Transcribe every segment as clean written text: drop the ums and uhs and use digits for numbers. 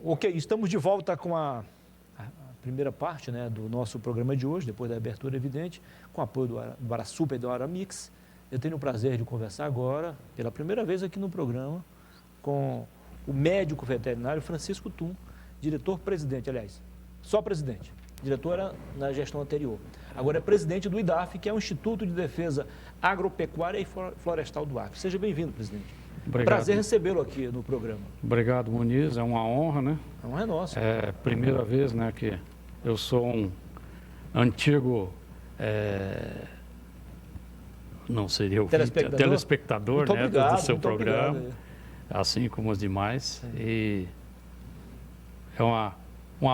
Ok, estamos de volta com a primeira parte, né, do nosso programa de hoje, depois da abertura, evidente, com o apoio do Arasupa e do Aramix. Eu tenho o prazer de conversar agora, pela primeira vez aqui no programa, com o médico veterinário Francisco Tum, diretor-presidente, aliás, só presidente. Diretor era na gestão anterior. Agora é presidente do IDAF, que é o Instituto de Defesa Agropecuária e Florestal do Acre. Seja bem-vindo, presidente. Obrigado. Prazer recebê-lo aqui no programa. Obrigado, Muniz. É uma honra, né? A honra é nossa. É a primeira vez, né, que eu sou um antigo, não seria o telespectador, né, obrigado, do seu programa, obrigado. assim como os demais. E é uma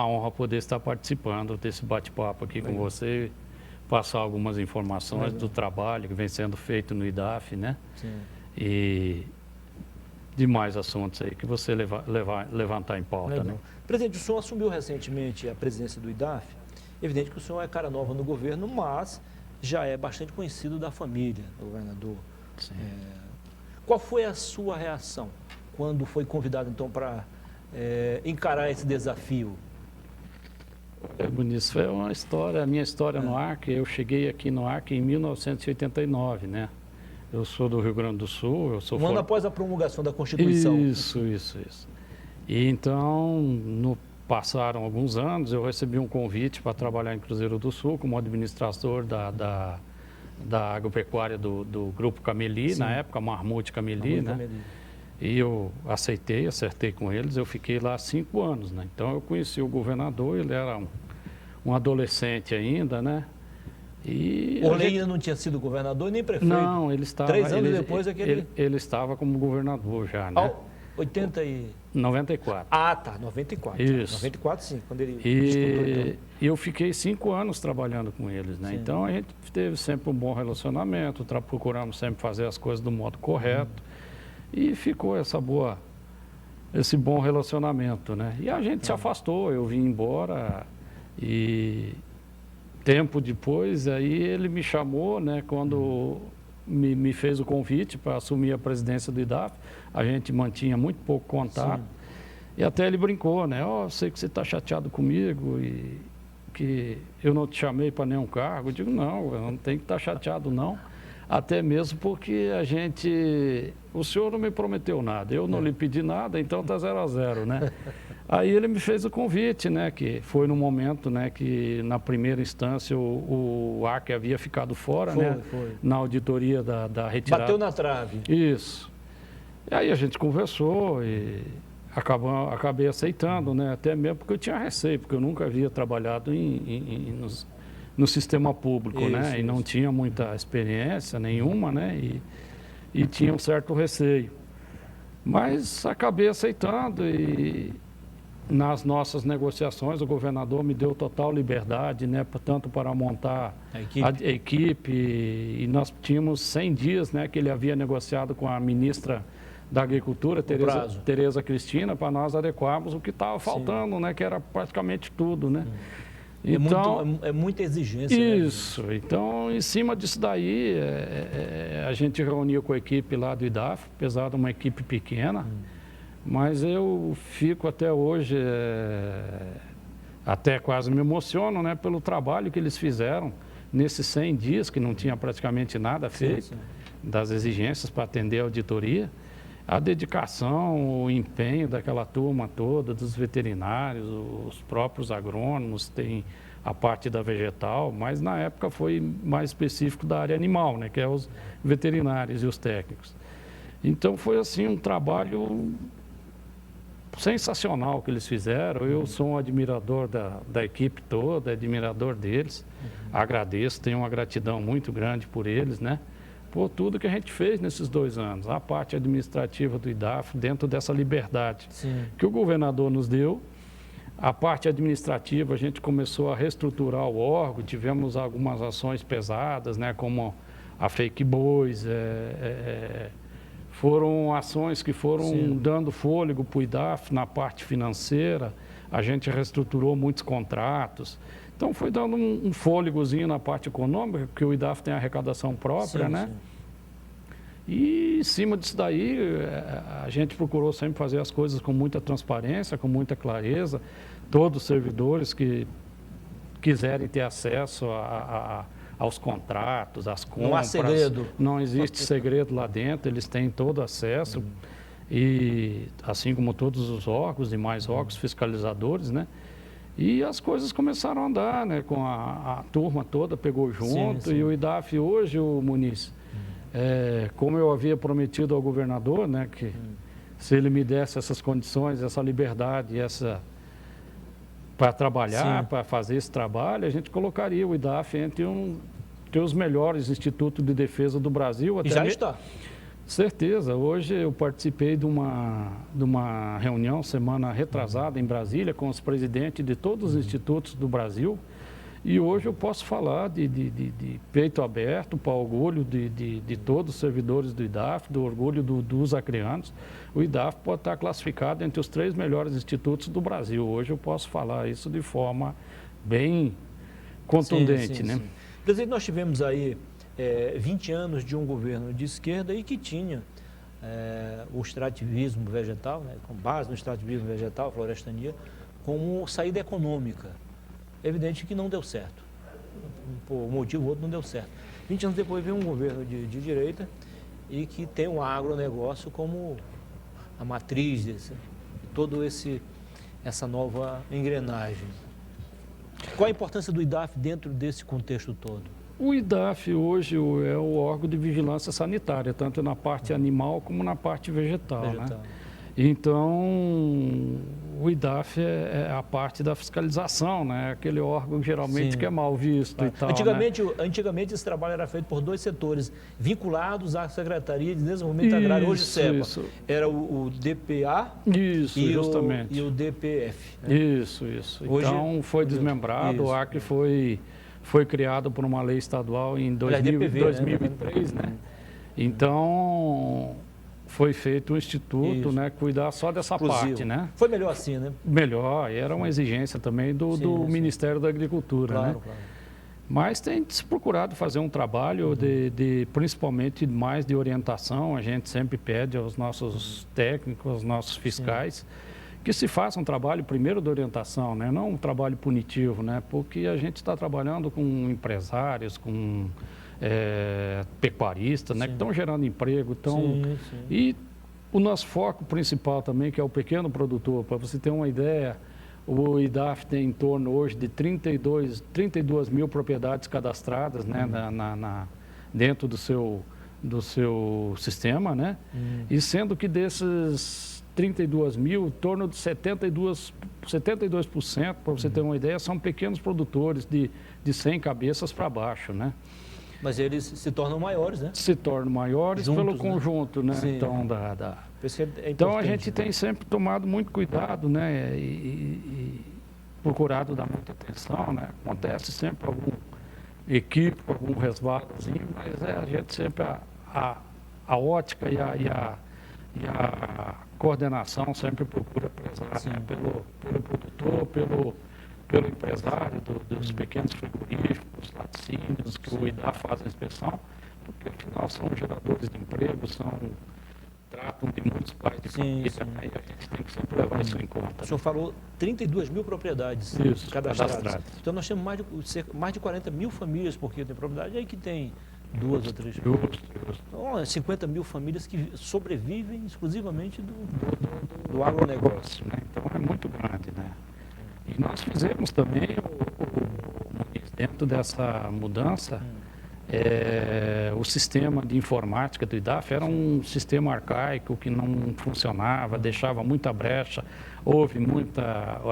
honra poder estar participando desse bate-papo aqui com você, passar algumas informações do trabalho que vem sendo feito no IDAF, né? Sim. E demais assuntos aí que você levantar em pauta, né? Presidente, o senhor assumiu recentemente a presidência do IDAF. Evidente que o senhor é cara nova no governo, mas já é bastante conhecido da família do governador. Sim. Qual foi a sua reação quando foi convidado, então, para encarar esse desafio? Muniz, foi uma história, a minha história no Acre. Eu cheguei aqui no Acre em 1989, né? Eu sou do Rio Grande do Sul. Eu sou um ano após a promulgação da Constituição. Isso. E então, passaram alguns anos, eu recebi um convite para trabalhar em Cruzeiro do Sul como administrador da agropecuária do Grupo Cameli, na época, Marmute Cameli, né? Cameli. E eu acertei com eles, eu fiquei lá 5 anos, né? Então, eu conheci o governador, ele era um adolescente ainda, né? E Orley ainda não tinha sido governador nem prefeito? Não, ele estava... 3 anos depois é que ele estava como governador já, né? 94. Ah, tá, 94. Isso. 94, sim, quando ele disputou. Então. E eu fiquei 5 anos trabalhando com eles, né? Sim. Então, a gente teve sempre um bom relacionamento, procuramos sempre fazer as coisas do modo correto. E ficou esse bom relacionamento, né? E a gente se afastou, eu vim embora e tempo depois, aí ele me chamou, né? Quando me fez o convite para assumir a presidência do IDAF, a gente mantinha muito pouco contato. Sim. E até ele brincou, né? Eu sei que você está chateado comigo e que eu não te chamei para nenhum cargo. Eu digo, não, eu não tenho que estar chateado, não. Até mesmo porque o senhor não me prometeu nada, eu não lhe pedi nada, então está 0 a 0, né? Aí ele me fez o convite, né, que foi no momento, né, que na primeira instância o Acre havia ficado fora, na auditoria da retirada. Bateu na trave. Isso. E aí a gente conversou e acabei aceitando, né, até mesmo porque eu tinha receio, porque eu nunca havia trabalhado no sistema público, né? E não tinha muita experiência nenhuma, né? E tinha um certo receio. Mas acabei aceitando e nas nossas negociações o governador me deu total liberdade, né? Tanto para montar a equipe e nós tínhamos 100 dias, né? Que ele havia negociado com a ministra da Agricultura, Tereza Cristina, para nós adequarmos o que estava faltando, né? Que era praticamente tudo, né? Então, é muita exigência. Isso. Né? Então, em cima disso daí, a gente reuniu com a equipe lá do IDAF, apesar de uma equipe pequena, mas eu fico até hoje, até quase me emociono, né, pelo trabalho que eles fizeram nesses 100 dias, que não tinha praticamente nada feito, das exigências para atender a auditoria. A dedicação, o empenho daquela turma toda, dos veterinários, os próprios agrônomos, tem a parte da vegetal, mas na época foi mais específico da área animal, né, que é os veterinários e os técnicos. Então foi assim um trabalho sensacional que eles fizeram. Eu sou um admirador da equipe toda, admirador deles, agradeço, tenho uma gratidão muito grande por eles, né? Por tudo que a gente fez nesses 2 anos, a parte administrativa do IDAF, dentro dessa liberdade que o governador nos deu. A parte administrativa, a gente começou a reestruturar o órgão, tivemos algumas ações pesadas, né, como a Fake Boys, foram ações que foram dando fôlego para o IDAF na parte financeira, a gente reestruturou muitos contratos. Então, foi dando um fôlegozinho na parte econômica, porque o IDAF tem arrecadação própria, né? E em cima disso daí, a gente procurou sempre fazer as coisas com muita transparência, com muita clareza. Todos os servidores que quiserem ter acesso aos contratos, às compras. Não há segredo. Não existe segredo lá dentro, eles têm todo acesso. E assim como todos os órgãos e mais órgãos fiscalizadores, né? E as coisas começaram a andar, né? Com a turma toda pegou junto. Sim. E o IDAF hoje, o Muniz, como eu havia prometido ao governador, né? Que se ele me desse essas condições, essa liberdade, para trabalhar, para fazer esse trabalho, a gente colocaria o IDAF entre os melhores institutos de defesa do Brasil. E já está. Certeza. Hoje eu participei de uma reunião semana retrasada em Brasília com os presidentes de todos os institutos do Brasil. E hoje eu posso falar de peito aberto, para orgulho de todos os servidores do IDAF, do orgulho dos acreanos. O IDAF pode estar classificado entre os 3 melhores institutos do Brasil. Hoje eu posso falar isso de forma bem contundente, né? Sim. Presidente, nós tivemos aí 20 anos de um governo de esquerda e que tinha o extrativismo vegetal, né, com base no extrativismo vegetal, florestania, como saída econômica. É evidente que não deu certo. Por um motivo ou outro não deu certo. 20 anos depois veio um governo de direita e que tem o agronegócio como a matriz de essa nova engrenagem. Qual a importância do IDAF dentro desse contexto todo? O IDAF hoje é o órgão de vigilância sanitária, tanto na parte animal como na parte vegetal. Né? Então, o IDAF é a parte da fiscalização, né? Aquele órgão geralmente que é mal visto e tal. Antigamente esse trabalho era feito por 2 setores vinculados à Secretaria de Desenvolvimento Agrário, hoje SEPA. Isso. Era o DPA e o DPF. Né? Isso. Hoje, então foi desmembrado, o Acre foi criado por uma lei estadual em 2003, né? Então, foi feito um instituto, né, cuidar só dessa parte, né? Foi melhor assim, né? Melhor, e era uma exigência também do Ministério da Agricultura, claro, né? Claro. Mas tem se procurado fazer um trabalho principalmente mais de orientação. A gente sempre pede aos nossos técnicos, aos nossos fiscais, que se faça um trabalho primeiro de orientação, né? Não um trabalho punitivo, né? Porque a gente está trabalhando com empresários, com pecuaristas, né? Que estão gerando emprego. E o nosso foco principal também, que é o pequeno produtor. Para você ter uma ideia, o IDAF tem em torno hoje de 32 mil propriedades cadastradas, né? Dentro do seu sistema, né? E sendo que desses 32 mil, em torno de 72%, para você ter uma ideia, são pequenos produtores de 100 cabeças para baixo, né? Mas eles se tornam maiores, né? Se tornam maiores juntos, pelo conjunto, né? Sim. Então, então, a gente tem sempre tomado muito cuidado, né? E procurado dar muita atenção, né? Acontece sempre algum equívoco, algum resvalozinho, mas a gente sempre, a ótica e a coordenação sempre procura prezar, né? Pelo produtor, pelo empresário dos pequenos frigoríficos, laticínios, que o IDAF faz a inspeção, porque afinal são geradores de emprego, tratam de muitos pais de família, né? E a gente tem que sempre levar isso em conta. O senhor falou 32 mil propriedades cadastradas. Então nós temos mais de 40 mil famílias por quilo de propriedade, aí que tem 2 ou 3 mil. Então, 50 mil famílias que sobrevivem exclusivamente do agronegócio. Né? Então é muito grande, né? E nós fizemos também, dentro dessa mudança, o sistema de informática do IDAF era um sistema arcaico que não funcionava, deixava muita brecha,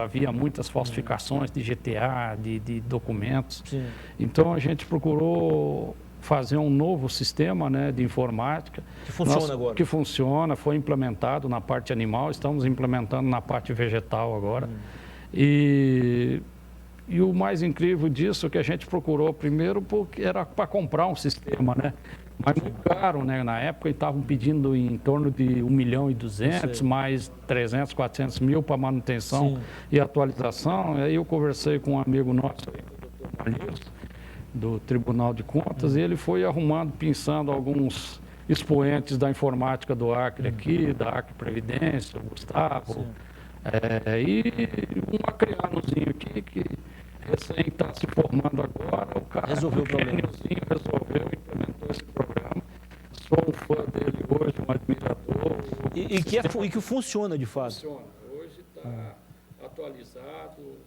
havia muitas falsificações de GTA, de documentos. Sim. Então a gente procurou fazer um novo sistema, né, de informática. Que funciona agora. Que funciona, foi implementado na parte animal, estamos implementando na parte vegetal agora. E o mais incrível disso é que a gente procurou primeiro porque era para comprar um sistema, né? Mas muito caro, né? Na época estavam pedindo em torno de 1.200.000, mais 300, 400 mil para manutenção e atualização. E aí eu conversei com um amigo nosso, o Dr. Malheiros, do Tribunal de Contas, e ele foi arrumando, pensando alguns expoentes da informática do Acre aqui, da Acre Previdência, o Gustavo, e um acreanozinho aqui que recém está se formando agora, o cara resolveu o problema. Resolveu, implementou esse programa. Sou um fã dele hoje, um admirador. E que funciona de fato. Funciona. Hoje está atualizado,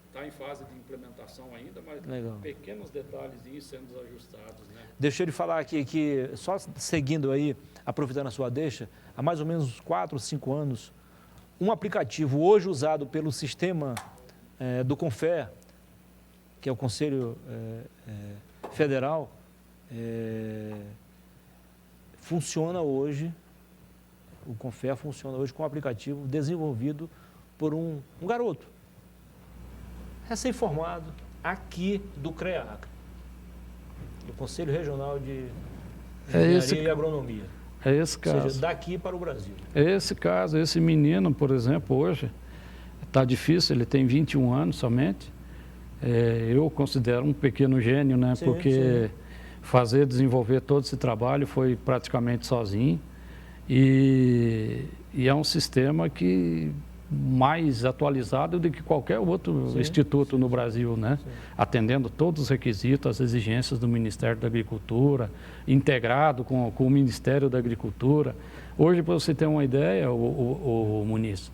está em fase de implementação ainda, mas legal. Pequenos detalhes sendo ajustados. Né? Deixa eu lhe falar aqui que, só seguindo aí, aproveitando a sua deixa, há mais ou menos 4 ou 5 anos, um aplicativo hoje usado pelo sistema do CONFER, que é o Conselho Federal, funciona hoje, o CONFER funciona hoje com um aplicativo desenvolvido por um garoto, recém-formado, aqui do CREAC, do Conselho Regional de Engenharia e Agronomia. É esse caso. Ou seja, daqui para o Brasil. É esse caso, esse menino, por exemplo, hoje, está difícil, ele tem 21 anos somente. Eu considero um pequeno gênio, né? Sim, porque desenvolver todo esse trabalho foi praticamente sozinho. E é um sistema que mais atualizado do que qualquer outro instituto no Brasil, né? Atendendo todos os requisitos, as exigências do Ministério da Agricultura, integrado com o Ministério da Agricultura. Hoje, para você ter uma ideia, o Muniz,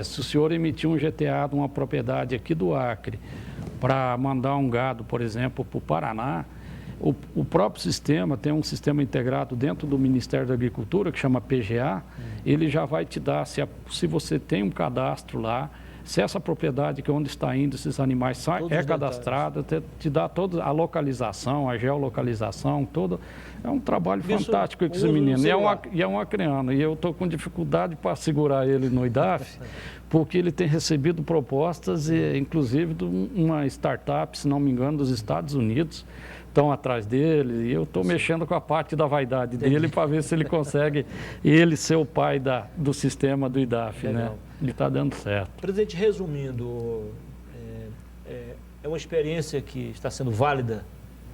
se o senhor emitir um GTA de uma propriedade aqui do Acre para mandar um gado, por exemplo, para o Paraná, o próprio sistema tem um sistema integrado dentro do Ministério da Agricultura, que chama PGA, ele já vai te dar, se você tem um cadastro lá, se essa propriedade que é onde está indo esses animais é cadastrada, te dá toda a localização, a geolocalização, todo. É um trabalho fantástico que esse menino. E é um acreano. E eu estou com dificuldade para segurar ele no IDAF, porque ele tem recebido propostas, inclusive de uma startup, se não me engano, dos Estados Unidos, estão atrás dele, e eu estou mexendo com a parte da vaidade dele para ver se ele consegue ser o pai do sistema do IDAF, né? Ele está dando certo. Presidente, resumindo, é uma experiência que está sendo válida?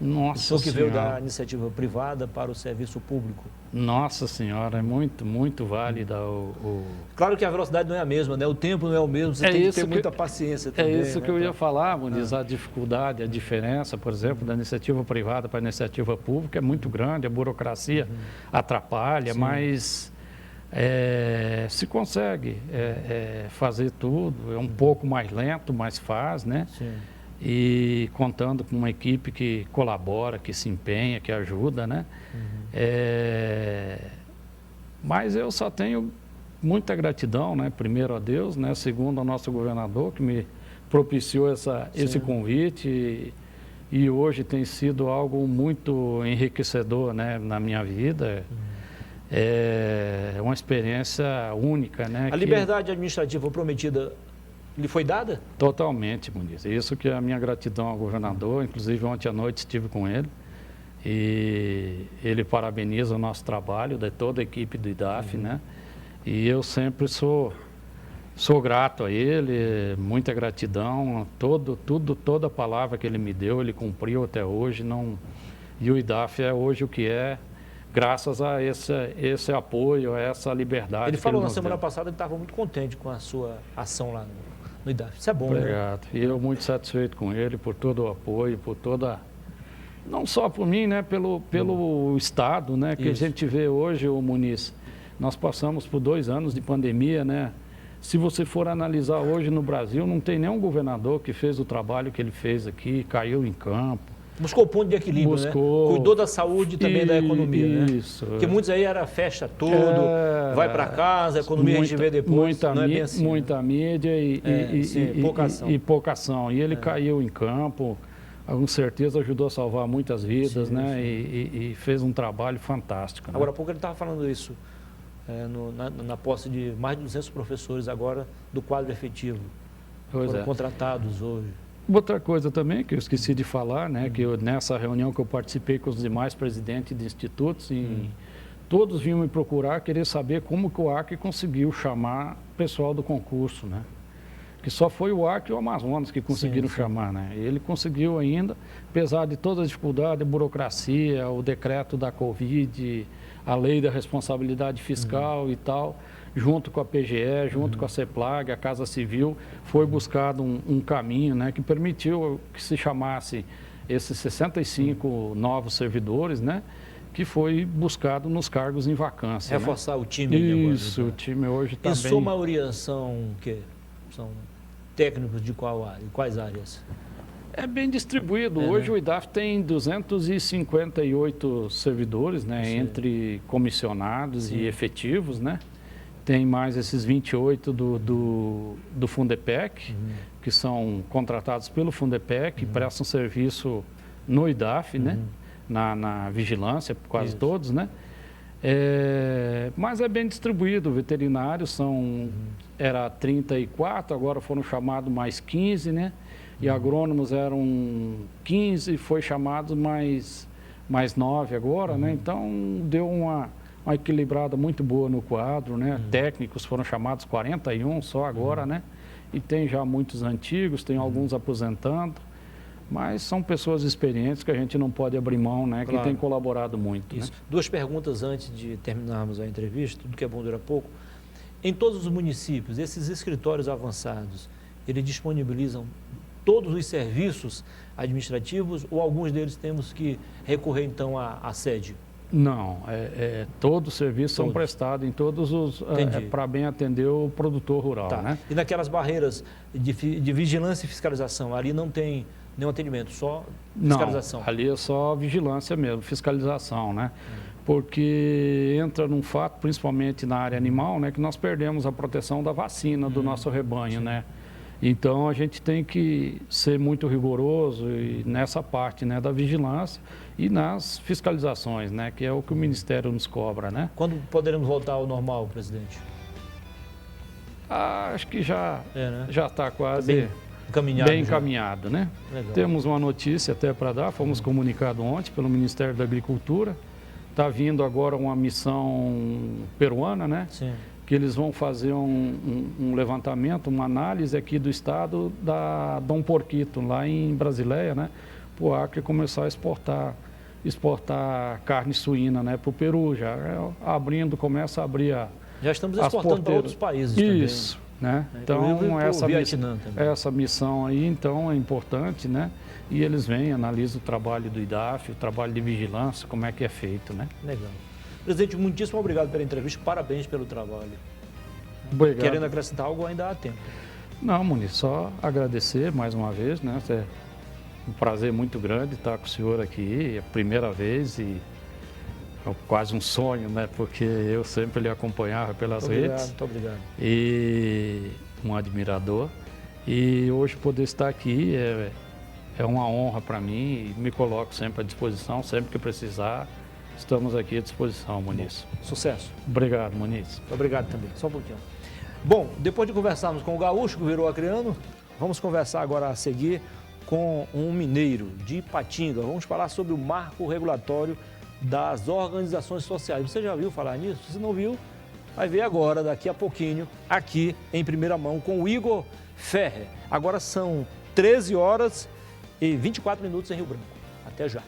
Nossa Senhora. Que veio da Senhora. iniciativa privada para o serviço público. Nossa Senhora, é muito, muito válida Claro que a velocidade não é a mesma, né? O tempo não é o mesmo, você tem que ter muita paciência também. É isso que eu ia falar, Muniz, a dificuldade, a diferença, por exemplo, da iniciativa privada para a iniciativa pública é muito grande, a burocracia atrapalha, mas se consegue fazer tudo, é um pouco mais lento, mas faz, né? Sim. E contando com uma equipe que colabora, que se empenha, que ajuda, né? Mas eu só tenho muita gratidão, né? Primeiro a Deus, né? Segundo ao nosso governador, que me propiciou esse convite e hoje tem sido algo muito enriquecedor, né? Na minha vida. É uma experiência única, né? A liberdade administrativa prometida lhe foi dada? Totalmente, Muniz. Isso que é a minha gratidão ao governador. Inclusive, ontem à noite estive com ele e ele parabeniza o nosso trabalho, de toda a equipe do IDAF, né? E eu sempre sou grato a ele, muita gratidão. Toda a palavra que ele me deu, ele cumpriu até hoje. E o IDAF é hoje o que é, graças a esse apoio, a essa liberdade. Ele falou na semana passada que estava muito contente com a sua ação lá no IDAF. Isso é bom, né? Obrigado. E eu muito satisfeito com ele, por todo o apoio, por toda... Não só por mim, né? Pelo Estado, né? Que a gente vê hoje, o Muniz. Nós passamos por 2 anos de pandemia, né? Se você for analisar hoje no Brasil, não tem nenhum governador que fez o trabalho que ele fez aqui, caiu em campo. Buscou o ponto de equilíbrio, né? Cuidou da saúde e também da economia, isso, né? Porque muitos aí era fecha tudo, vai para casa, a economia a gente vê depois, não é bem assim. Muita mídia e pouca ação. E ele caiu em campo, com certeza ajudou a salvar muitas vidas, né? E fez um trabalho fantástico. Agora há pouco ele estava falando isso, na posse de mais de 200 professores agora do quadro efetivo. Foram contratados hoje. Outra coisa também que eu esqueci de falar, né, que nessa reunião que eu participei com os demais presidentes de institutos, todos vinham me procurar, querer saber como que o Acre conseguiu chamar o pessoal do concurso, né? que só foi o Acre e o Amazonas que conseguiram chamar, né? Ele conseguiu ainda, apesar de toda a dificuldade, a burocracia, o decreto da Covid, a lei da responsabilidade fiscal e tal, junto com a PGE, junto com a CEPLAG, a Casa Civil, foi buscado um caminho, né, que permitiu que se chamasse esses 65 novos servidores, né, que foi buscado nos cargos em vacância. Reforçar, né? O time. Isso, o time hoje está bem... Em sua maioria são técnicos de qual área? Quais áreas? É bem distribuído. Hoje, né? O IDAF tem 258 servidores, né, sim, entre comissionados, sim, e efetivos, né? Tem mais esses 28 do Fundepec, que são contratados pelo Fundepec, e prestam serviço no IDAF, né? Na vigilância, quase todos, né? Mas é bem distribuído. Veterinários era 34, agora foram chamados mais 15, né? E agrônomos eram 15, foi chamado mais 9 agora, né? Então deu uma equilibrada muito boa no quadro, né? Técnicos foram chamados 41 só agora, né? E tem já muitos antigos, tem alguns aposentando, mas são pessoas experientes que a gente não pode abrir mão, né? Claro. Que tem colaborado muito. Isso. Né? Duas perguntas antes de terminarmos a entrevista, tudo que é bom dura pouco. Em todos os municípios, esses escritórios avançados, eles disponibilizam todos os serviços administrativos ou alguns deles temos que recorrer então à sede? Não, todos os serviços são prestados em todos os... para bem atender o produtor rural, tá, né? E naquelas barreiras de vigilância e fiscalização, ali não tem nenhum atendimento, só fiscalização? Não, ali é só vigilância mesmo, fiscalização, né? Porque entra num fato, principalmente na área animal, né, que nós perdemos a proteção da vacina do nosso rebanho, né? Então, a gente tem que ser muito rigoroso nessa parte, né, da vigilância e nas fiscalizações, né, que é o que o Ministério nos cobra, né? Quando poderemos voltar ao normal, presidente? Acho que já está quase bem encaminhado, né? Legal. Temos uma notícia até para dar, fomos comunicados ontem pelo Ministério da Agricultura. Está vindo agora uma missão peruana, né? Sim. Que eles vão fazer um levantamento, uma análise aqui do estado da Dom Porquito, lá em Brasileia, né? Para o Acre começar a exportar carne suína, né? Para o Peru, já começa a abrir já estamos exportando para outros países isso, também. Né? Então, essa missão aí, então, é importante, né? E eles vêm, analisam o trabalho do IDAF, o trabalho de vigilância, como é que é feito, né? Legal. Presidente, muitíssimo obrigado pela entrevista, parabéns pelo trabalho. Obrigado. Querendo acrescentar algo, ainda há tempo. Não, Muniz, só agradecer mais uma vez, né? É um prazer muito grande estar com o senhor aqui, é a primeira vez e é quase um sonho, né? Porque eu sempre lhe acompanhava pelas redes. Muito obrigado. E um admirador. E hoje poder estar aqui é uma honra para mim e me coloco sempre à disposição, sempre que precisar. Estamos aqui à disposição, Muniz. Bom, sucesso. Obrigado, Muniz. Obrigado também. Só um pouquinho. Bom, depois de conversarmos com o gaúcho, que virou acreano, vamos conversar agora a seguir com um mineiro de Ipatinga. Vamos falar sobre o marco regulatório das organizações sociais. Você já viu falar nisso? Se não viu, vai ver agora, daqui a pouquinho, aqui em primeira mão, com o Igor Ferrer. Agora são 13 horas e 24 minutos em Rio Branco. Até já.